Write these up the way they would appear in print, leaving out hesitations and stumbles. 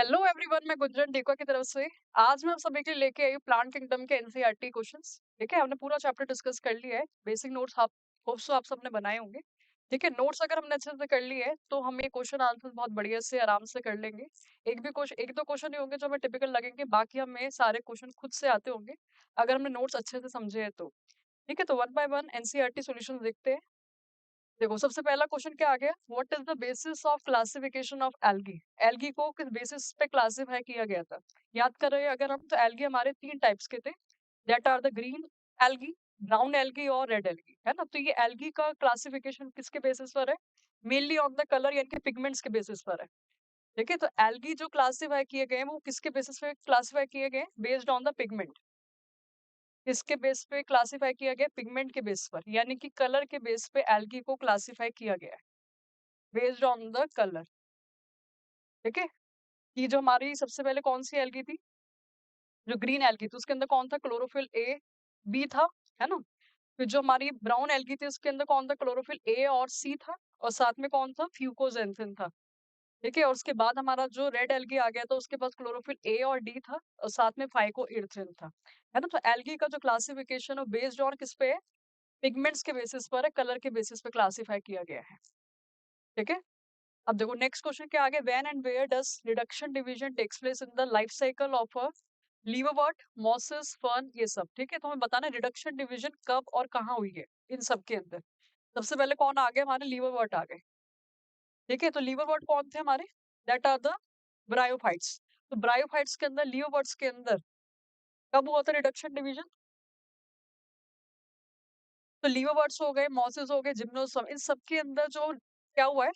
Hello everyone, मैं गुंजन टेकुआ की तरफ से। आज मैं आप सभी के लिए लेके आई हूँ प्लांट किंगडम के एनसीईआरटी क्वेश्चंस। ठीक है, हमने पूरा चैप्टर डिस्कस कर लिया है। बेसिक नोट्स आप होप्स तो आप सबने बनाए होंगे। ठीक है, नोट्स अगर हमने अच्छे से कर लिए है तो हम ये क्वेश्चन आंसर बहुत बढ़िया से आराम से कर लेंगे। एक दो क्वेश्चन ही होंगे जो हमें टिपिकल लगेंगे, बाकी हमें सारे क्वेश्चन खुद से आते होंगे अगर हमने नोट्स अच्छे से समझे हैं तो। ठीक है, तो one by one NCERT solution देखते हैं। देखो, सबसे पहला क्वेश्चन क्या आ गया, what is the basis of classification of algae. Algae को किस बेसिस पे क्लासिफाई किया गया था। याद कर रहे हैं अगर हम, तो एल्गी हमारे तीन टाइप्स के थे। That are the green algae, brown algae और रेड एल्गी, है ना। तो ये एल्गी का क्लासिफिकेशन किसके बेसिस पर है, मेनली ऑन द कलर यानी कि पिगमेंट्स के बेसिस पर है। ठीक है, तो एल्गी जो क्लासिफाई किए गए हैं वो किसके बेसिस पे क्लासिफाई किए गए, बेस्ड ऑन द पिगमेंट। किसके बेस पे क्लासिफाई किया गया, पिगमेंट के बेस पर, यानी कि कलर के बेस पे एल्गी को क्लासिफाई किया गया है, बेस्ड ऑन द कलर। ठीक है, ये जो हमारी सबसे पहले कौन सी एल्गी थी, जो ग्रीन एल्गी थी, उसके अंदर कौन था, क्लोरोफिल ए बी था, है ना। फिर जो हमारी ब्राउन एल्गी थी उसके अंदर कौन था, क्लोरोफिल ए और सी था, और साथ में कौन था, फ्यूकोजेंथिन था। ठीक है, और उसके बाद हमारा जो रेड एल्गी आ गया था उसके पास क्लोरोफिल ए और डी था, और साथ में फाइको इरिथ्रिन था, है ना। तो एल्गी का जो क्लासिफिकेशन है बेस्ड ऑन किस पे है, पिगमेंट्स के बेसिस पर है, कलर के बेसिस पे क्लासिफाई किया गया है। ठीक है, अब देखो नेक्स्ट क्वेश्चन क्या आगे, when and where does reduction division takes place in the life cycle of a liverwort, mosses, fern, ये सब। ठीक है, तो हमें बताना है रिडक्शन डिवीजन कब और कहाँ हुई है इन सब के अंदर। सबसे पहले कौन आ गए, हमारे लीवरवर्ट आ गए। ठीक है, तो लीवरवर्ट कौन थे हमारे, दैट आर द ब्रायोफाइट्स। तो ब्रायोफाइट्स के अंदर, लीवरवर्ट्स के अंदर कब हुआ था रिडक्शन डिवीजन, तो लीवरवर्ट्स हो गए, मॉसेस हो गए, जिम्नोस्पर्म, इन सब के अंदर जो क्या हुआ है,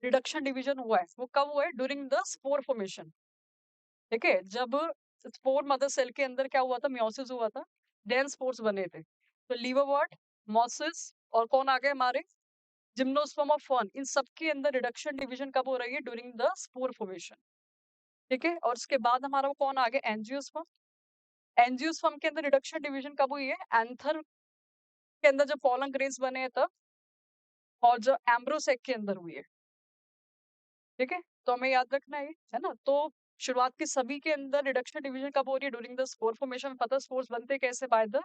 रिडक्शन डिवीजन हुआ है, वो कब हुआ है, ड्यूरिंग द स्पोर फॉर्मेशन। ठीक है, जब स्पोर मदर सेल के अंदर क्या हुआ था, मियोसिस हुआ था, देन स्पोर्स बने थे। तो लीवरवर्ट, मॉसिस, और कौन आ गए हमारे, जिम्नोस्पर्म और फर्न, इन सब के अंदर रिडक्शन डिवीजन कब हो रही है, ड्यूरिंग द स्पोर फॉर्मेशन। ठीक है, और उसके बाद हमारा वो कौन आ गया, एंजियोस्पर्म। एंजियोस्पर्म के अंदर रिडक्शन डिवीजन कब हुई है, एंथर के अंदर जब पॉलन ग्रेन्स बने हैं तब, और जो एम्ब्रोसेक के अंदर हुई है। ठीक है, तो हमें याद रखना है ना। तो शुरुआत के सभी के अंदर रिडक्शन डिवीजन कब हो रही है, ड्यूरिंग द स्पोर फॉर्मेशन। पता स्पोर्स बनते कैसे, बाय द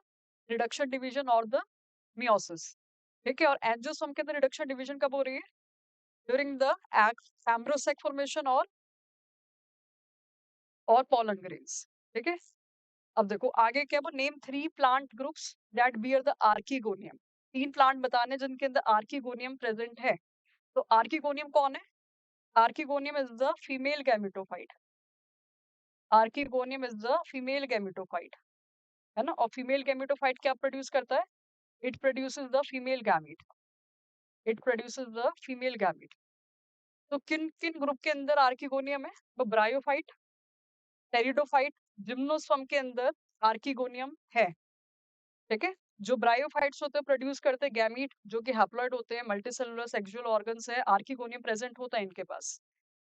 रिडक्शन डिवीजन और द मियोसिस। ठीक है, और एंजियोस्पर्म के अंदर रिडक्शन डिवीजन कब हो रही है, ड्यूरिंग द एम्ब्रोसेक फॉर्मेशन और पॉलन ग्रेन्स। ठीक है, अब देखो आगे क्या, वो name three plant groups that bear the archegonium. तीन प्लांट बताने जिनके अंदर आर्किगोनियम प्रेजेंट है। तो आर्किगोनियम कौन है, archegonium is the female gametophyte. Archegonium is the female gametophyte, है ना। और फीमेल गैमेटोफाइट क्या प्रोड्यूस करता है, it produces the female gamete, it produces the female gamete. तो किन किन ग्रुप के अंदर आर्किगोनियम है, तो ब्रायोफाइट, टेरिडोफाइट, जिम्नोस्पर्म के अंदर आर्किगोनियम है। ठीक है, जो ब्रायोफाइट्स होते हैं प्रोड्यूस करते हैं गैमीट जो कि हैप्लॉइड होते हैं, मल्टीसेलुलर सेक्सुअल ऑर्गन्स है, आर्किगोनियम प्रेजेंट होता है इनके पास।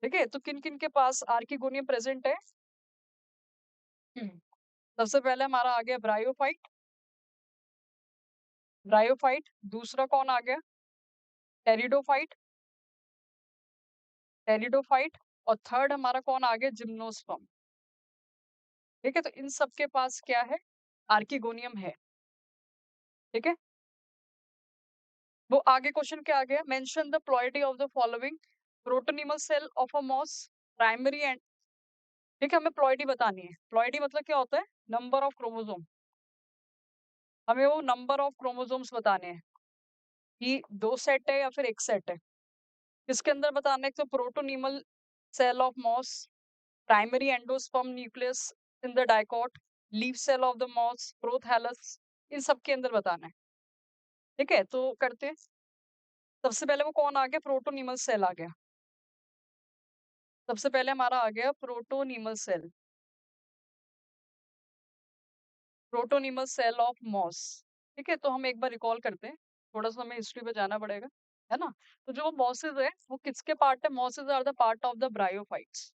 ठीक है, तो किन किन के पास आर्किगोनियम प्रेजेंट है, सबसे पहले हमारा आ गया ब्रायोफाइट, ब्रायोफाइट, दूसरा कौन आ गया, टेरिडोफाइट, टेरिडोफाइट, और थर्ड हमारा कौन आ गया, जिम्नोस्पर्म। ठीक है, तो इन सब के पास क्या है, आर्किगोनियम है। ठीक है, वो आगे क्वेश्चन क्या आ गया, mention the ploidy of the following protonemal cell of a moss, primary end. ठीक है, हमें प्लॉइडी बतानी है। प्लॉइडी मतलब क्या होता है, नंबर ऑफ क्रोमोसोम। हमें वो नंबर ऑफ क्रोमोसोम्स बताने हैं कि दो सेट है या फिर एक सेट है। किसके अंदर बताना है, तो protonemal cell of moss, primary endosperm nucleus in the dicot, leaf cell of the moss, prothallus, इन सब के अंदर बताना है। ठीक है, तो करते हैं। सबसे पहले वो कौन आ गया, प्रोटोनिमल सेल आ गया। सबसे पहले हमारा आ गया प्रोटोनिमल सेल, प्रोटोनिमल सेल ऑफ मॉस। ठीक है, तो हम एक बार रिकॉल करते हैं, थोड़ा सा हमें हिस्ट्री पे जाना पड़ेगा, है ना। तो जो मॉसेस है वो किसके पार्ट है, mosses are the part of the bryophytes.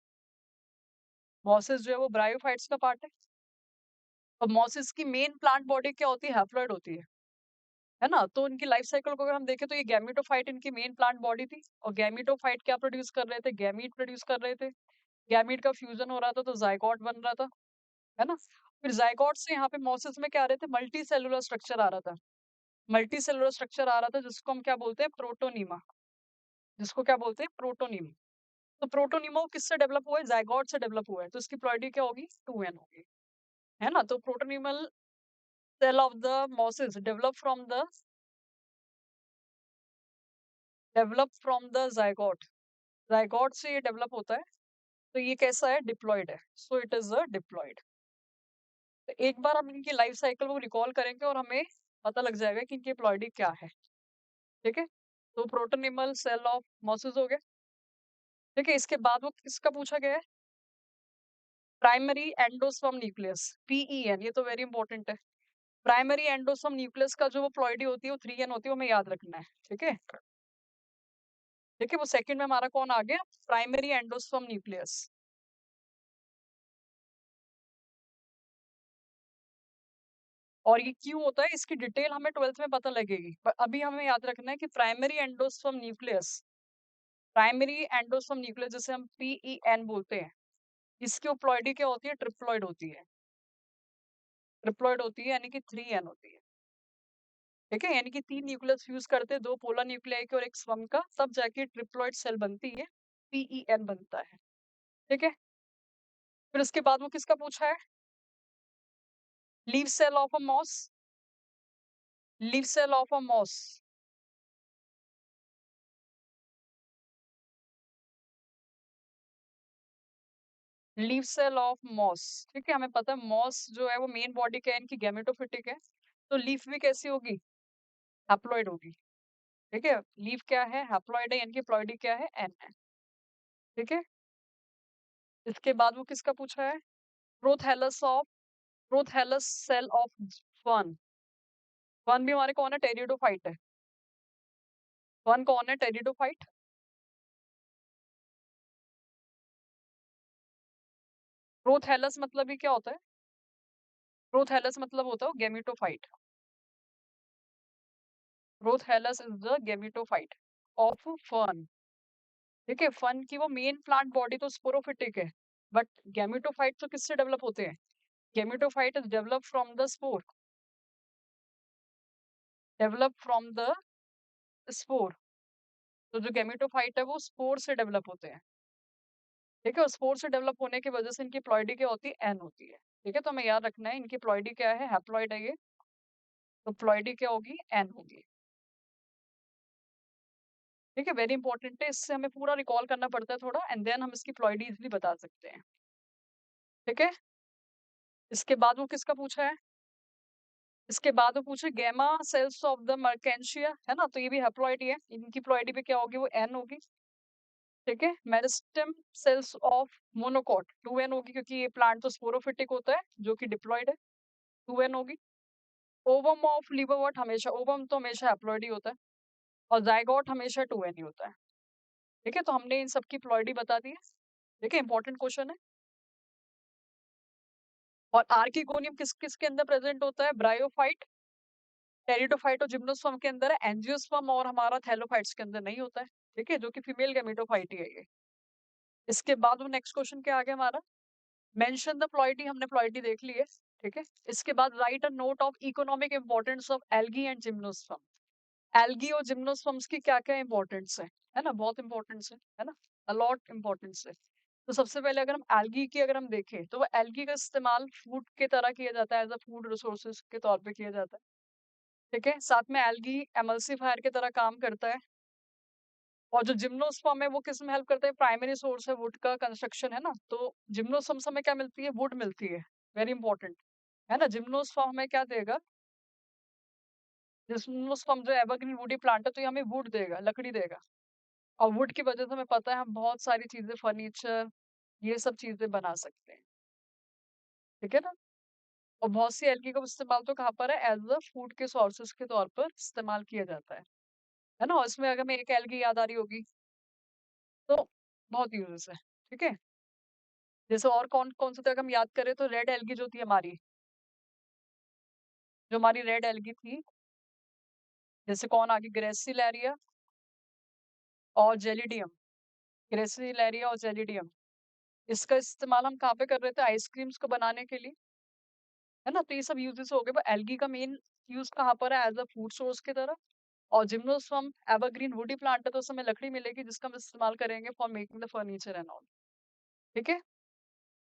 Mosses जो है वो ब्रायोफाइट्स का पार्ट है। और मॉसेस की मेन प्लांट बॉडी क्या होती है, हैप्लॉइड होती है ना। तो इनकी लाइफ साइकिल को अगर हम देखें तो ये गैमेटोफाइट इनकी मेन प्लांट बॉडी थी, और गैमेटोफाइट क्या प्रोड्यूस कर रहे थे, गैमीट प्रोड्यूस कर रहे थे। गैमीट का फ्यूजन हो रहा था तो जाइगोट बन रहा था, है ना। फिर जाइगोट से यहाँ पे मोसिस में क्या आ रहे थे, मल्टी सेलुलर स्ट्रक्चर आ रहा था। मल्टी सेलुलर स्ट्रक्चर आ रहा था जिसको हम क्या बोलते हैं, प्रोटोनीमा। जिसको क्या बोलते हैं, प्रोटोनीमा। तो प्रोटोनीमा किससे डेवलप हुआ है, जाइगोट से डेवलप हुआ है, तो इसकी प्लॉइडी क्या होगी, 2n होगी, है ना। तो protonemal cell of the mosses develop from the zygote. Zygote से ये डेवलप होता है, तो ये कैसा है, डिप्लॉइड है, so it is a diploid. तो एक बार हम इनकी लाइफ साइकिल को रिकॉल करेंगे और हमें पता लग जाएगा कि इनकी प्लॉइडी क्या है, ठीक है। तो प्रोटोनिमल सेल ऑफ मोसिस हो गया, ठीक है। इसके बाद वो किसका पूछा गया है, प्राइमरी एंडोस्पर्म न्यूक्लियस, पीईएन, ये तो वेरी इंपॉर्टेंट है। प्राइमरी एंडोस्पर्म न्यूक्लियस का जो वो प्लॉइडी होती है वो 3n होती है, वो हमें याद रखना है, ठीक है। ठीक है, वो सेकंड में हमारा कौन आ गया, प्राइमरी एंडोस्पर्म न्यूक्लियस। और ये क्यों होता है, इसकी डिटेल हमें 12th में पता लगेगी, पर अभी हमें याद रखना है कि primary endosperm nucleus, primary endosperm nucleus जिसे हम पीईएन बोलते हैं, इसकी प्लॉइडी क्या होती है, ट्रिप्लॉइड होती है। ट्रिप्लॉइड होती है यानी कि 3n होती है, ठीक है। यानी कि 3 न्यूक्लियस फ्यूज करते हैं, 2 पोलर न्यूक्लियाई के और एक स्वम का, तब जाके ट्रिप्लॉइड सेल बनती है, पीईएन बनता है, ठीक है। फिर उसके बाद वो किसका पूछा है, leaf cell of a moss. Leaf cell of a moss, leaf cell of moss, ठीक है। हमें पता है मॉस जो है वो मेन बॉडी क्या है, इनकी गैमेटोफिटिक है, तो लीफ भी कैसी होगी, हैप्लॉइड होगी, ठीक है। लीफ क्या है, हैप्लॉइड है, इनकी प्लॉइडी क्या है, एन है, ठीक है। इसके बाद वो किसका पूछा है, prothallus cell of fern. Fern भी हमारे कौन है, टेरिडोफाइट है। फर्न कौन है, टेरिडोफाइट। प्रोथैलस मतलब ही क्या होता है, प्रोथैलस मतलब होता है gametophyte. Prothallus is the gametophyte of fern, ठीक है। फर्न की वो मेन प्लांट बॉडी तो स्पोरोफिटिक है, बट गेमिटोफाइट तो किससे डेवलप होते हैं, gametophyte is develop from the spore, develop from the spore. तो जो गेमिटोफाइट है वो स्पोर से डेवलप होते हैं, ठीक है। और स्पोर से डेवलप होने की वजह से इनकी प्लॉइडी क्या होती है, एन होती है, ठीक है। तो हमें याद रखना है इनकी प्लॉइडी क्या है, हैप्लॉइड है ये, तो प्लॉइडी क्या होगी, एन होगी, ठीक है। वेरी इंपॉर्टेंट है, इससे हमें पूरा रिकॉल करना पड़ता है थोड़ा, एंड देन हम इसकी प्लॉइडी इजिली बता सकते हैं, ठीक है। इसके बाद वो किसका पूछा है, इसके बाद वो पूछे gemma cells of the marchantia, है ना, तो ये भी हैप्लॉइड ही है, इनकी प्लॉइडी पे क्या होगी, वो एन होगी, ठीक है। Meristem sales of monocot, 2n होगी, क्योंकि ये प्लांट तो स्पोरोफिटिक होता है जो कि डिप्लॉइड है, 2n होगी। ओवम ऑफ लिवरवर्ट, हमेशा ओवम तो हमेशा हैप्लॉइड ही होता है, और जाइगोट हमेशा 2n ही होता है, ठीक है। तो हमने इन सबकी प्लॉइडी बता दी है, ठीक है। इंपॉर्टेंट क्वेश्चन है। और आर्किगोनियम किस किस के अंदर प्रेजेंट होता है, ब्रायोफाइट, टेरिडोफाइट और जिम्नोस्पर्म के अंदर है, एंजियोस्पर्म और हमारा थैलोफाइट्स के अंदर नहीं होता है, ठीक है, जो कि फीमेल गैमेटोफाइट ही है ये। इसके बाद वो नेक्स्ट क्वेश्चन क्या आ गया हमारा, मेंशन द प्लॉइडी, हमने प्लॉइडी देख ली है, ठीक है। इसके बाद right a note of economic importance of algae and gymnosperm. Algae और जिम्नोस्पर्म्स की क्या क्या इंपॉर्टेंस है ना, बहुत इंपॉर्टेंस है ना, अलॉट इंपॉर्टेंस है। तो सबसे पहले अगर हम एल्गी की अगर हम देखें तो वो एल्गी का इस्तेमाल फूड के तरह किया जाता है, एज अ फूड रिसोर्सेज के तौर पे किया जाता है, ठीक है। साथ में एल्गी एमल्सिफायर की तरह काम करता है। और जो जिम्नोस्पर्म है वो किस में हेल्प करता है, प्राइमरी सोर्स है वुड का कंस्ट्रक्शन, है ना। तो जिम्नोस्पर्म से हमें क्या मिलती है, वुड मिलती है, वेरी इंपॉर्टेंट, है ना। जिम्नोस्पर्म हमें क्या देगा, जिम्नोस्पर्म जो एवरग्रीन वुडी प्लांट है तो ये हमें वुड देगा, लकड़ी देगा। और वुड की वजह से हमें पता है हम बहुत सारी चीजें, फर्नीचर, ये सब चीजें बना सकते हैं, ठीक है ना। और बहुत सी एल्गी का इस्तेमाल तो कहाँ पर है, एज अ फूड के सोर्सेज के तौर पर इस्तेमाल किया जाता है ना। और इसमें अगर हमें एक एल्गी याद आ रही होगी तो बहुत यूजेस है, ठीक है। जैसे और कौन कौन से तक हम याद करें तो रेड एल्गी जो थी हमारी, जो हमारी रेड एल्गी थी, जैसे कौन आगे, ग्रेसिलेरिया और जेलिडियम, ग्रेसिलेरिया और जेलिडियम, इसका इस्तेमाल हम कहाँ पे कर रहे थे? आइसक्रीम्स को बनाने के लिए, है ना? तो ये सब यूजेस हो गए। पर एल्गी का मेन यूज कहाँ पर है? एज अ फूड सोर्स की तरह। और जिम्नोस्पर्म एवरग्रीन वुडी प्लांट है, तो उसमें लकड़ी मिलेगी जिसका हम इस्तेमाल करेंगे for making the furniture and all. ठीक है।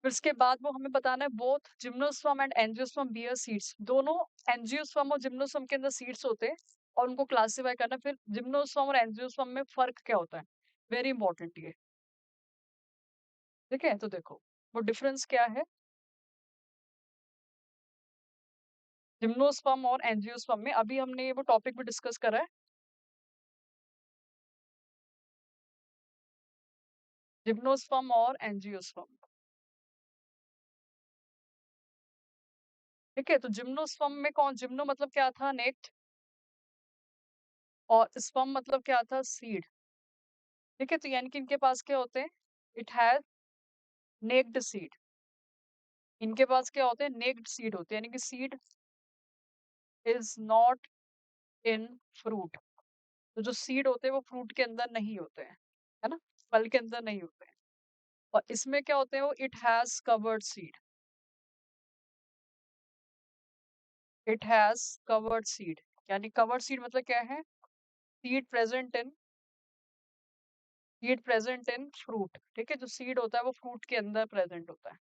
फिर इसके बाद वो हमें बताना है both gymnosperm and angiosperm bear seeds. दोनों एंजियोस्पर्म और जिम्नोस्पर्म के अंदर सीड्स होते हैं और उनको क्लासिफाई करना। फिर जिम्नोस्पर्म और एंजियोस्पर्म में फर्क क्या होता है? वेरी इंपॉर्टेंट ये। ठीक है, तो देखो वो डिफरेंस क्या है जिम्नोस्पर्म और एंजियोस्पर्म में। अभी हमने वो टॉपिक भी डिस्कस करा है, जिम्नोस्पर्म और एंजियोस्पर्म। ठीक है, तो जिम्नोस्पर्म में कौन? जिम्नो मतलब क्या था? नेक्ट। और स्पर्म मतलब क्या था? सीड। ठीक है, तो यानी कि इनके पास क्या होते हैं? It has naked seed. इनके पास क्या होते हैं? नेक्ड सीड होते हैं, यानी कि seed is not in fruit. तो जो सीड होते हैं वो फ्रूट के अंदर नहीं होते हैं, है ना? फल के अंदर नहीं होते हैं। और इसमें क्या होते हैं? वो it has covered seed. It has covered seed, यानी कवर्ड सीड मतलब क्या है? Seed present in seed present in fruit. ठीक है, जो सीड होता है वो फ्रूट के अंदर प्रेजेंट होता है।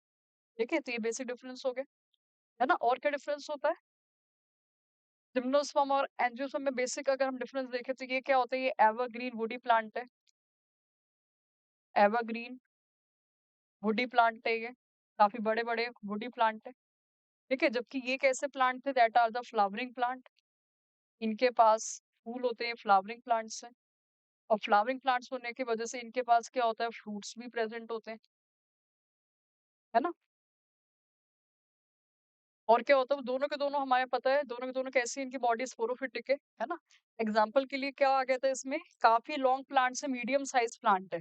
ठीक है, तो ये बेसिक डिफरेंस हो गए, है ना? और क्या डिफरेंस होता है जिम्नोस्पर्म और एंजियोस्पर्म में? बेसिक अगर हम डिफरेंस देखें तो ये क्या होता है? ये एवरग्रीन वुडी प्लांट है। एवरग्रीन वुडी प्लांट है ये, काफी बड़े बड़े वुडी प्लांट है। ठीक है, जबकि ये कैसे प्लांट थे? That are the flowering plant. इनके पास फूल होते हैं, फ्लावरिंग प्लांट्स हैं। और फ्लावरिंग प्लांट्स होने की वजह से इनके पास क्या होता है? फ्रूट्स भी प्रेजेंट होते हैं, है ना? और क्या होता है? वो दोनों के दोनों हमारे पता है दोनों के दोनों कैसी इनकी बॉडी स्पोरोफिटिक है ना? एग्जाम्पल के लिए क्या आ गया था इसमें? काफी लॉन्ग प्लांट से मीडियम साइज प्लांट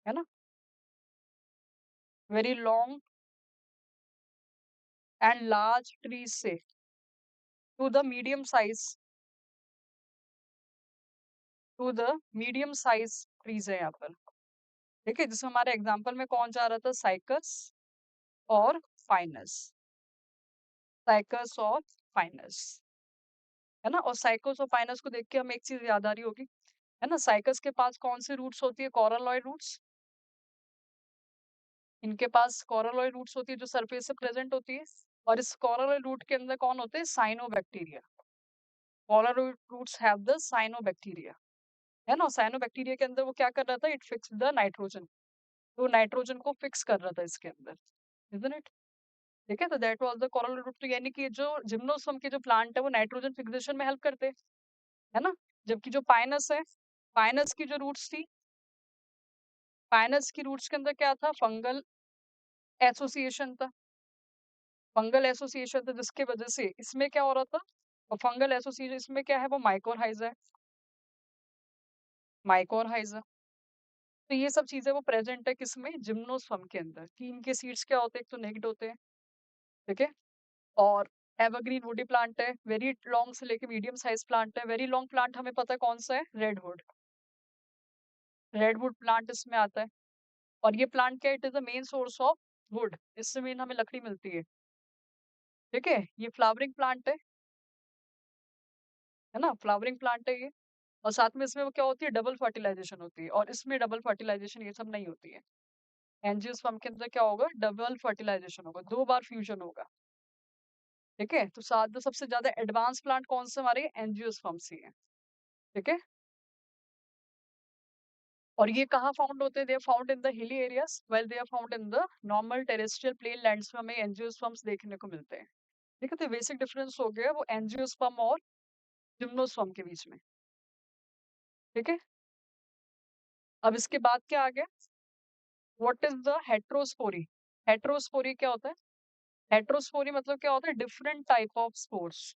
है ना? Very long and large trees से to the medium size trees है यहाँ पर। ठीक है, जिसमें हमारे एग्जाम्पल में कौन जा रहा था? साइकस और फाइनस। साइकस और फाइनस, है ना? और साइकस और फाइनस को देख के हमें एक चीज याद आ रही होगी, है ना? साइकस के पास कौन सी रूट्स होती है? कॉरलॉइड रूट्स। इनके पास कॉरलॉइड रूट्स होती है जो सरफेस से प्रेजेंट होती है। और इस कॉरलॉइड रूट के अंदर कौन होते हैं? Cyanobacteria. Coralloid roots have the cyanobacteria, है ना? साइनोबैक्टीरिया के अंदर वो क्या कर रहा था? It fix the nitrogen. तो नाइट्रोजन को फिक्स कर रहा था इसके अंदर, इजंट इट? ठीक है, तो दैट वाज द कॉरलॉइड रूट। तो यानी कि जो जिम्नोस्पर्म के जो प्लांट है वो नाइट्रोजन फिक्सेशन में हेल्प करते हैं, है ना? जबकि जो पाइनस है, पाइनस की जो रूट्स थी, पाइनस की रूट्स के अंदर क्या था? फंगल एसोसिएशन था। फंगल एसोसिएशन था जिसके वजह से इसमें क्या हो रहा था? और फंगल एसोसिएशन इसमें क्या है? वो माइकोरहाइजा है, माइकोरहाइजा। तो ये सब चीजें वो प्रेजेंट है किसमें? जिम्नोस्पर्म के अंदर। कि इनके सीड्स क्या होते हैं? एक तो नेक्ड होते हैं। ठीक है, और एवरग्रीन वुडी प्लांट है, वेरी लॉन्ग से लेके मीडियम साइज प्लांट है। वेरी लॉन्ग प्लांट हमें पता है कौन सा है? रेडवुड। रेडवुड प्लांट इसमें आता है। और ये प्लांट क्या? It is the main source of would. इससे मेन हमें लकड़ी मिलती है। ठीक है, ये फ्लावरिंग प्लांट है ना? फ्लावरिंग प्लांट है ये। और साथ में इसमें वो क्या होती है? डबल फर्टिलाइजेशन होती है। और इसमें डबल फर्टिलाइजेशन ये सब नहीं होती है। एंजियोस्पर्म के अंदर क्या होगा? डबल फर्टिलाइजेशन होगा, 2 बार फ्यूजन होगा। ठीक है, तो साथ में सबसे ज्यादा एडवांस प्लांट कौन से हमारे? एंजियोस्पर्म से है। ठीक है, और ये कहाँ फाउंड होते हैं? They are found in the hilly areas, well they are found in the normal terrestrial plain lands में हमें एंजियोस्पर्म्स देखने को मिलते हैं। ठीक है, तो बेसिक डिफरेंस हो गया वो एंजियोस्पर्म और जिम्नोस्पर्म के बीच में। ठीक है, अब इसके बाद क्या आ गया? What is the heterospory? Heterospory क्या होता है? हेट्रोस्पोरी मतलब क्या होता है? Different type of spores,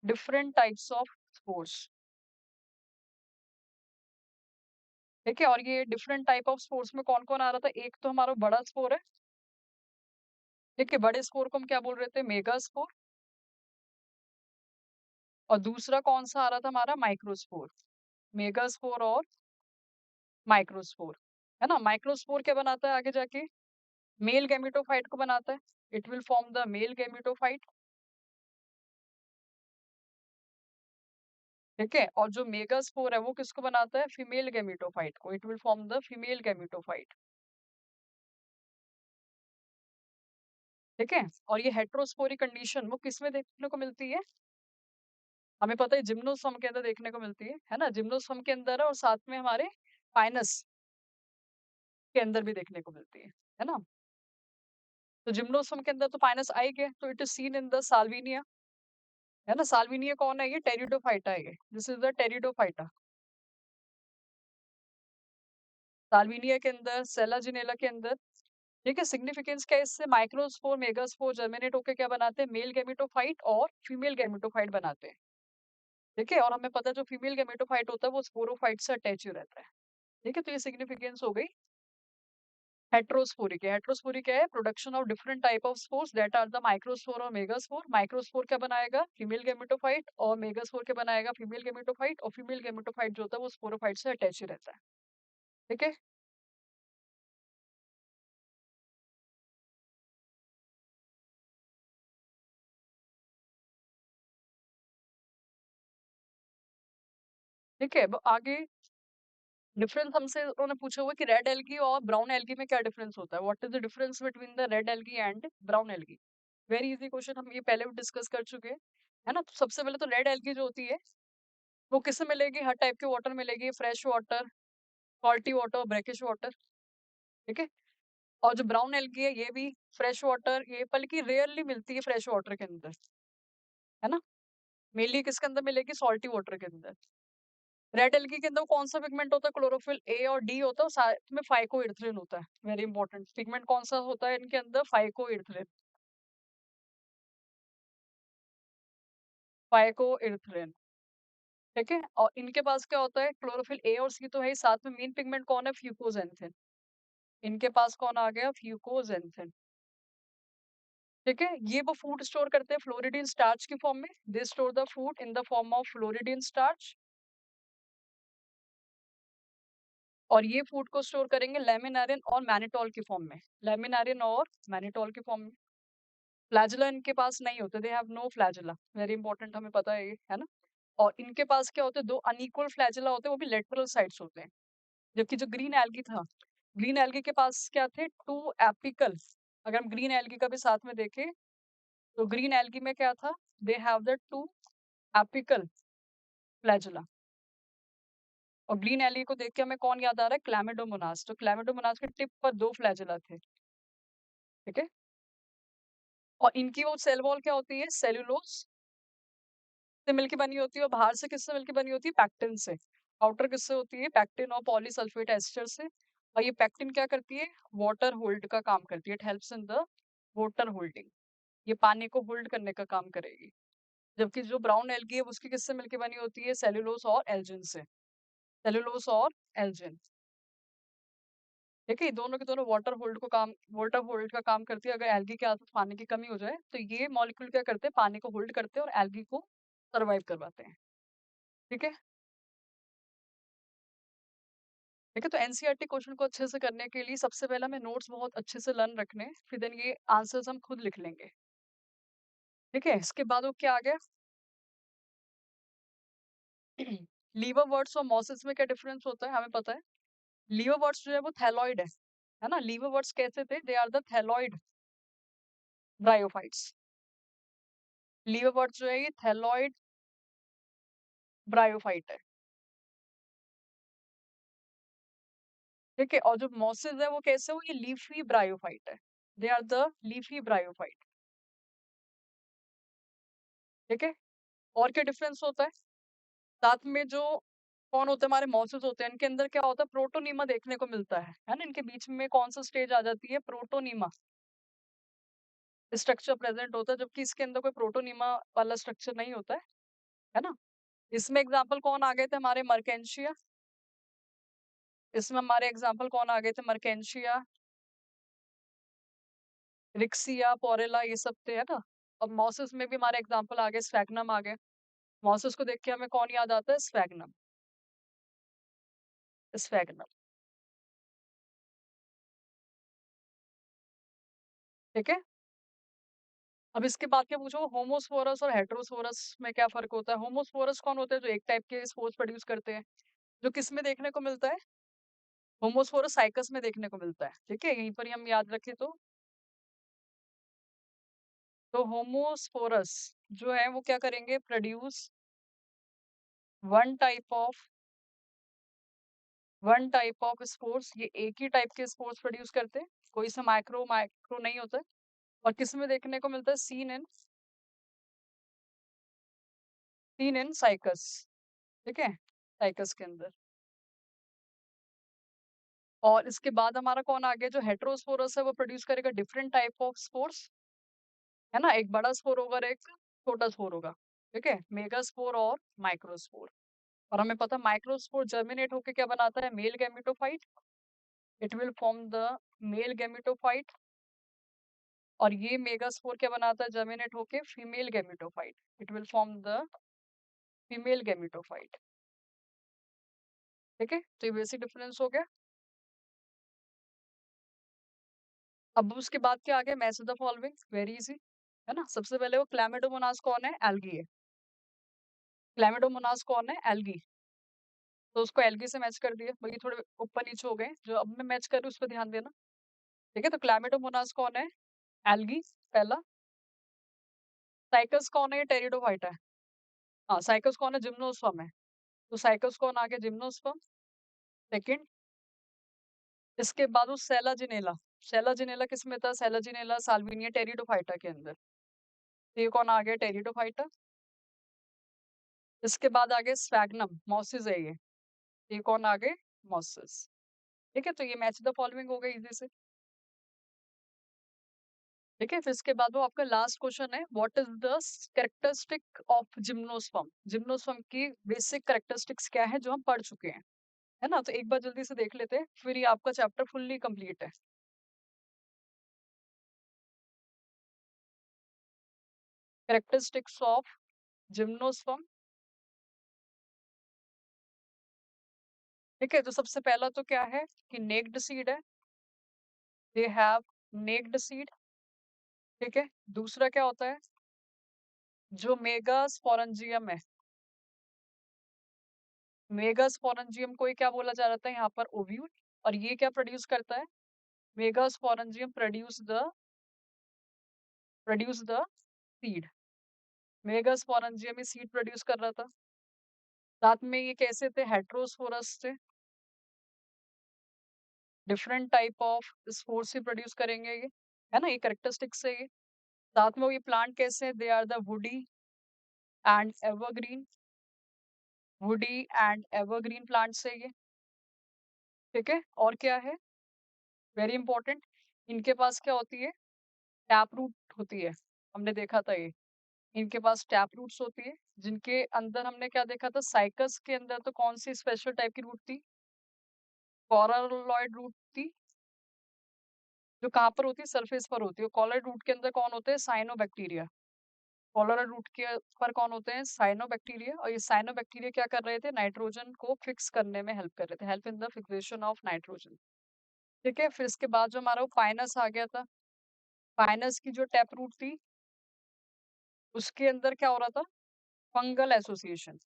different types of spores. ठीक है, और ये डिफरेंट टाइप ऑफ स्पोर्स में कौन कौन आ रहा था? एक तो हमारा बड़ा स्पोर है। ठीक है, बड़े स्पोर को हम क्या बोल रहे थे? Mega spore. और दूसरा कौन सा आ रहा था हमारा? माइक्रोस्पोर। मेगा स्पोर और माइक्रोस्पोर। है ना। माइक्रोस्पोर क्या बनाता है आगे जाके, मेल गैमेटोफाइट को बनाता है, it will form the male gametophyte. ठीक है, और जो मेगास्पोर है वो किसको बनाता है, फीमेल गैमेटोफाइट को, it will form the female gametophyte. ठीक है, और ये हेट्रोस्पोरी कंडीशन वो किस में देखने को मिलती है, हमें पता है जिम्नोस्पर्म के अंदर देखने को मिलती है ना, जिम्नोस्पर्म के अंदर है, और साथ में हमारे पाइनस के अंदर भी देखने को मिलती है ना। तो जिम्नोस्पर्म के अंदर तो पाइनस आएगी, तो it is seen in the Salvinia, है ना। साल्विनिया कौन है, ये टेरिडोफाइटा है, this is the pteridophyta. Salvinia के अंदर, सेलाजिनेला के अंदर। ठीक है, सिग्निफिकेंस क्या है इससे, माइक्रोस्पोर मेगास्पोर जर्मिनेट होकर क्या बनाते हैं, मेल गैमेटोफाइट और फीमेल गैमेटोफाइट बनाते हैं। ठीक है, और हमें पता है जो फीमेल गैमेटोफाइट होता है वो स्पोरोफाइट से अटैच ही रहता है। ठीक है, तो ये सिग्निफिकेंस हो गई हेट्रोस्पोरिक है। हेट्रोस्पोरिक क्या है, production of different type of spores that are the microspore और मेगास्पोर। माइक्रोस्पोर क्या बनाएगा, फीमेल गैमेटोफाइट, और मेगास्पोर क्या बनाएगा, फीमेल गैमेटोफाइट, और फीमेल गैमेटोफाइट जो होता है वो स्पोरोफाइट से अटैच ही रहता है। ठीक है, ठीक है, अब आगे डिफरेंस हमसे उन्होंने पूछा हुआ कि रेड एल्गी और ब्राउन एल्गी में क्या डिफरेंस होता है, what is the difference between the red algae and brown algae. Very easy question, हम ये पहले भी डिस्कस कर चुके हैं, है ना। तो सबसे पहले तो रेड एल्गी जो होती है वो किससे मिलेगी, हर टाइप के वाटर मिलेगी, fresh water, salty water, brackish water. ठीक है, और जो ब्राउन एल्गी है ये भी फ्रेश वाटर, ये बल्कि रेयरली मिलती है फ्रेश वाटर के अंदर, है ना। मेनली किसके अंदर मिलेगी, सॉल्टी वाटर के अंदर। रेड एल्गी के अंदर कौन सा पिगमेंट होता है, क्लोरोफिल ए और डी होता है, साथ में फाइकोइरिथ्रिन होता है। वेरी इंपॉर्टेंट पिगमेंट कौन सा होता है इनके अंदर, फाइकोइरिथ्रिन, फाइकोइरिथ्रिन। ठीक है, और इनके पास क्या होता है, क्लोरोफिल ए और सी तो है ही, साथ में मेन पिगमेंट कौन है, फ्यूकोजेंथिन। इनके पास कौन आ गया, फ्यूकोजेंथिन। ठीक है, ये वो फूड स्टोर करते हैं फ्लोरिडीन स्टार्च की फॉर्म में, they store the food in the form of floridean starch. और ये फूड को स्टोर करेंगे लेमिनारिन और मैनिटोल की फॉर्म में, लेमिनारिन और मैनिटोल की फॉर्म में। फ्लैजुला इनके पास नहीं होते, they have no flagella, very important, हमें पता है ये, है ना। और इनके पास क्या होते हैं, दो अनइक्वल फ्लैजुला होते हैं, वो भी लेटरल साइड्स होते हैं। जबकि जो ग्रीन एल्गी था, ग्रीन एल्गी के पास क्या थे, टू एपिकल। अगर हम ग्रीन एल्गी का भी साथ में देखें तो ग्रीन एल्गी में क्या था, they have the two apical flagella. और ग्रीन एल्गी को देख के हमें कौन याद आ रहा है, क्लैमिडोमोनास, तो क्लैमिडोमोनास के टिप पर दो फ्लैजुला थे। ठीक है, और इनकी वो सेल वॉल क्या होती है, सेलुलोज से मिलकर बनी होती है, और बाहर से किससे मिलकर बनी होती है, पैक्टिन से। आउटर किससे होती है, पैक्टिन और पॉलीसल्फेट एस्टर से। और ये पैक्टिन क्या करती है, वाटर होल्ड का काम करती है, it helps in the water holding, ये पानी को होल्ड करने का काम करेगी। जबकि जो ब्राउन एल्गी है उसकी किससे मिलकर बनी होती है, सेलुलोज और एल्जिन से, सेलुलोज और एल्जिन। ठीक है, दोनों के दोनों वाटर होल्ड का काम करती है। अगर एल्गी के आसपास पानी की कमी हो जाए तो ये मॉलिक्यूल क्या करते हैं, पानी को होल्ड करते हैं और एल्गी को सर्वाइव करवाते हैं। ठीक है, ठीक है, तो एनसीईआरटी क्वेश्चन को अच्छे से करने के लिए सबसे पहले हमें नोट्स बहुत अच्छे से लर्न रखने हैं, फिर देन ये आंसर्स हम खुद लिख लेंगे। ठीक है, इसके बाद वो क्या आ गया, लीवर वर्ड्स और मॉसिस में क्या डिफरेंस होता है, हमें पता है। लीवर वर्ड्स जो है वो थैलॉइड है ना। लीवर वर्ड्स कैसे थे, they are the thalloid bryophytes. Liverworts जो है ये थैलॉइड ब्रायोफाइट है। ठीक है, और जो मॉसिस है वो कैसे हो, ये लीफी ब्रायोफाइट है, they are the leafy bryophyte. ठीक है, और क्या डिफरेंस होता है, साथ में जो कौन होते हैं हमारे मॉसिस होते हैं, इनके अंदर क्या होता है, प्रोटोनीमा देखने को मिलता है ना। इनके बीच में कौन सा स्टेज आ जाती है, प्रोटोनीमा स्ट्रक्चर प्रेजेंट होता है, जबकि इसके अंदर कोई प्रोटोनीमा वाला स्ट्रक्चर नहीं होता है ना। इसमें एग्जाम्पल कौन आ गए थे, हमारे मर्केंशिया, इसमें हमारे एग्जाम्पल कौन आ गए थे, मर्केंशिया, रिक्सिया, पोरेला, ये सब थे, है ना। अब मॉसिस में भी हमारे एग्जाम्पल आ गए, स्फैग्नम आ गए। मॉसिस को देख के हमें कौन याद आता है, स्फैग्नम, स्फैग्नम। ठीक है। अब इसके बाद क्या पूछो, होमोस्फोरस और हेटेरोस्फोरस में क्या फर्क होता है। होमोस्फोरस कौन होते हैं, जो एक टाइप के स्पोर्स प्रोड्यूस करते हैं, जो किस में देखने को मिलता है, होमोस्फोरस साइकस में देखने को मिलता है। ठीक है, यहीं पर ही हम याद रखें तो होमोस्फोरस जो है वो क्या करेंगे, produce one type of spores. ये एक ही टाइप के स्पोर्स प्रोड्यूस करते हैं, कोई सा माइक्रो माइक्रो नहीं होता है। और किस में देखने को मिलता है, सीन इन साइकस। ठीक है, साइकस के अंदर। और इसके बाद हमारा कौन आ गया, जो हेटेरोस्पोरस है वो प्रोड्यूस करेगा डिफरेंट टाइप ऑफ स्पोर्स, है ना। एक बड़ा स्पोर होगा और एक छोटा स्पोर होगा। ठीक है, मेगा स्पोर और माइक्रोस्पोर। और हमें पता माइक्रोस्पोर जर्मिनेट होकर क्या बनाता है, male gametophyte. It will form the male gametophyte. और ये मेगा स्पोर क्या बनाता है, जर्मिनेट होके female gametophyte. It will form the female gametophyte. ठीक है, तो ये बेसिक डिफरेंस हो गया। अब उसके बाद क्या आ गया, match the following, very easy, है ना। सबसे पहले वो क्लैमिडोमोनास कौन है, एल्गी है। क्लैमिडोमोनास कौन है, एल्गी। तो उसको एल्गी से मैच कर दिया, बाकी थोड़े ऊपर नीचे हो गए, जो अब मैं मैच कर रही हूँ उस पर ध्यान देना। ठीक है, तो क्लैमिडोमोनास कौन है, एल्गी पहला। साइकस कौन है, टेरिडोफाइटा है। हाँ, साइकस कौन है, जिम्नोस्पर्म है। तो साइकस कौन आ गया, जिम्नोस्पर्म सेकेंड। इसके बाद वो सेलाजिनेला। सेलाजिनेला किस में था, सेलाजिनेला साल्विनिया टेरिडोफाइटा के अंदर। तो ये कौन आ गया, टेरिडोफाइटा। इसके बाद आ गए स्फैग्नम, मॉसिस है ये कौन आ गए, मॉसिस। ठीक है, तो ये मैच द फॉलोइंग हो गई इजी से। ठीक है, फिर इसके बाद वो आपका लास्ट क्वेश्चन है, what is the characteristic of gymnosperm. Gymnosperm की बेसिक कैरेक्टरिस्टिक्स क्या है, जो हम पढ़ चुके हैं, है ना। तो एक बार जल्दी से देख लेते हैं, फिर ये आपका चैप्टर फुल्ली कंप्लीट है। Characteristics of gymnosperm. ठीक है, तो सबसे पहला तो क्या है कि नेक्ड सीड है, दे हैव नेक्ड सीड। ठीक है, दूसरा क्या होता है, जो मेगा स्पोरेंजियम है, मेगा स्पोरेंजियम को ही क्या बोला जा रहा था यहाँ पर, ओव्यूल। और ये क्या प्रोड्यूस करता है, mega sporangium produce the seed. Mega sporangium he seed produce कर रहा था। साथ में ये कैसे थे, हेट्रोस्पोरस थे, different type of spores he produce करेंगे ये, है ना। ये कैरेक्टरिस्टिक्स है ये। साथ में वो ये प्लांट कैसे हैं, they are the woody and evergreen, woody and evergreen plants है ये। ठीक है, और क्या है, वेरी इंपॉर्टेंट, इनके पास क्या होती है, टैप रूट होती है। हमने देखा था ये, इनके पास टैप रूट्स होती है, जिनके अंदर हमने क्या देखा था, साइकस के अंदर तो कौन सी स्पेशल टाइप की रूट थी, कॉरलोइड रूट थी, जो कहाँ पर होती है, सरफेस पर होती है। कॉलर रूट के अंदर कौन होते हैं, साइनोबैक्टीरिया। कॉलर रूट के पर कौन होते हैं, साइनोबैक्टीरिया। और ये साइनोबैक्टीरिया क्या कर रहे थे, नाइट्रोजन को फिक्स करने में हेल्प कर रहे थे, help in the fixation of nitrogen. ठीक है, फिर इसके बाद जो हमारा वो पाइनस आ गया था, पाइनस की जो टैप रूट थी, उसके अंदर क्या हो रहा था, fungal association,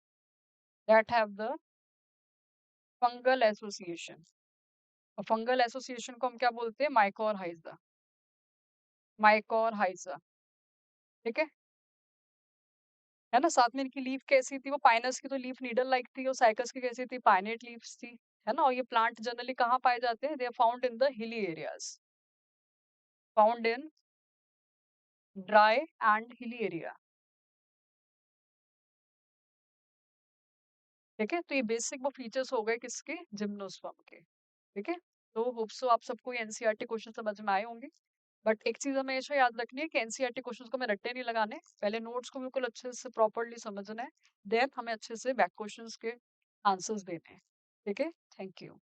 that have the fungal association. और फंगल एसोसिएशन को हम क्या बोलते हैं, माइकोरहाइजा, माइकोरहाइजा। ठीक है ना। साथ में इनकी लीफ कैसी थी, वो पाइनस की तो लीफ नीडल लाइक थी, और साइकस की कैसी थी, पाइनेट लीव्स थी, है ना। और ये प्लांट जनरली कहाँ पाए जाते हैं, they are found in the hilly areas, found in dry and hilly area. ठीक है, तो ये बेसिक वो फीचर्स हो गए किसके, जिम्नोस्पर्म के। ठीक है, तो होप सो आप सबको एनसीईआरटी क्वेश्चन समझ में आए होंगे। बट एक चीज हमें हमेशा याद रखनी है कि एनसीईआरटी क्वेश्चंस को हमें रट्टे नहीं लगाने, पहले नोट्स को बिल्कुल अच्छे से प्रॉपरली समझना है, देन हमें अच्छे से बैक क्वेश्चंस के आंसर्स देने हैं। ठीक है, थैंक यू।